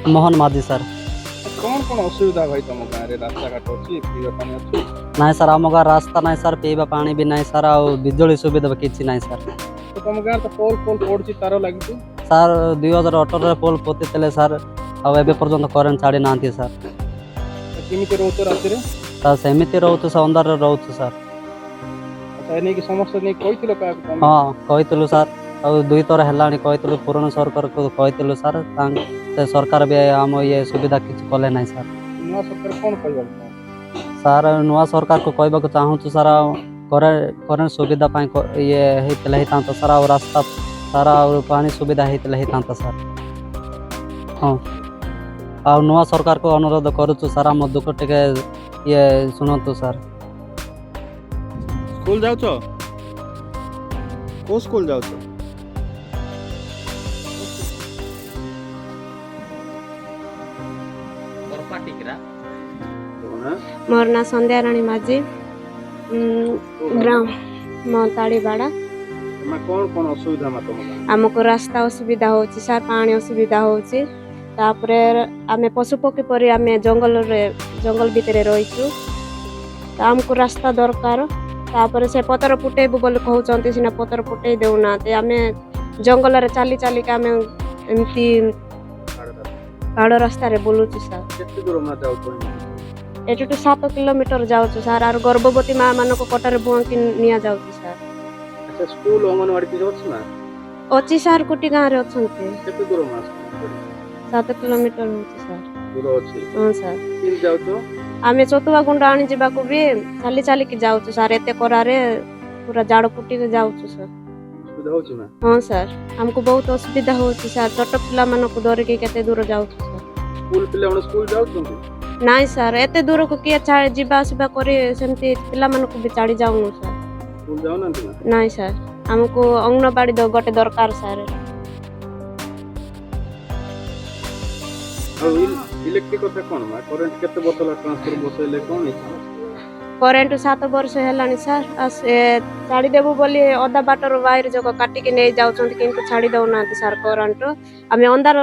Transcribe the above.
मोहन मादी sir. कौन असुविधा भाई तुम गाँव में रास्ता घाट अच्छी पीवा पानी अच्छी ना सर आम गाँव रास्ता ना सर पीवा पानी भी ना सर आ बिजुली सुविधा किसी ना सर। तो तुम गाँव तो पोल पोल पड़ी तार लगी सर 2018 पोल पोती सर आबे पर्यंत करेन्ट छाड़ी ना सर। केमी रोच राति सर सेमती रोचु सर अंधार रोचु सर। अच्छा एने की समस्या नहीं कही हाँ कही सर और 2 थर है कही पूर्ण सरकार को कही सर से सरकार भी आम ये सुविधा किसी कले ना सर। नुआ सरकार कौन कह सर नुआ सरकार को कहवाक चाहूँ सर करेन्ट सुविधा ये होता सर आ रास्ता सर आ पानी सुविधा होता सर। हाँ आ नुआ सरकार को अनुरोध करुचु सर आम दुख टे ये शुणु सर। स्कूल जाओ को स्कूल जाओ मोर ना संध्या राणी माझी ग्राम मोताड़ीबाड़ा। कौन असुविधा में तुम आमको रास्ता असुविधा होची सर पानी असुविधा होची तापरे आमे पशु पक्षी परी आमे जंगल भितर रहीचु तो आमको रास्ता दरकार तापरे से पतर फुटेबु बोली कहउचंती सिना पतर फुटेई देउना ते आमे जंगल रे चाली चाली का आमे एमती पाड़ रास्ता रे बोलुचु सर। केते दूर में जाओ एटू 7 किलोमीटर जाऊँ सर आर गर्भवती माँ मान को कटर बुआकी निया जाऊँ सर। अच्छा स्कूल अंगनवाड़ी किसी अच्छी ना अच्छी सर कोटी गाँव रे अच्छे केते दूर में 7 किलोमीटर होची सर। दूर अच्छी हाँ सर किन जाओ आमे चतुआ गुंड आनी जीवा को भी चाली चाली की जाऊँ सर एते करारे पूरा जाड़ कुटी के जाऊँ सर। सुविधा होची ना हाँ सर हमको बहुत असुविधा होची सर छोट पिला मान को धरिकी केते दूर जाऊँ सर। स्कूल पिले हम स्कूल जाओ नाई सर एते दूर को किए जीवा आसवा करी सेमती पिला मान को भी छाड़ी जाऊँ सर। स्कूल जाओ ना नाई सर हमको अंगनवाड़ी गोटे दरकार सर। इलेक्ट्रिक कथा कोन मा करंट केते बोतल ट्रांसफर बसैले कोन करेन्ट 7 वर्ष है सर छाड़ी देबू बोली अधा बाटर वायर जगह काटिकी नहीं जाऊँ किंतु छाड़ी दौना सर करेन्ट आम अंधार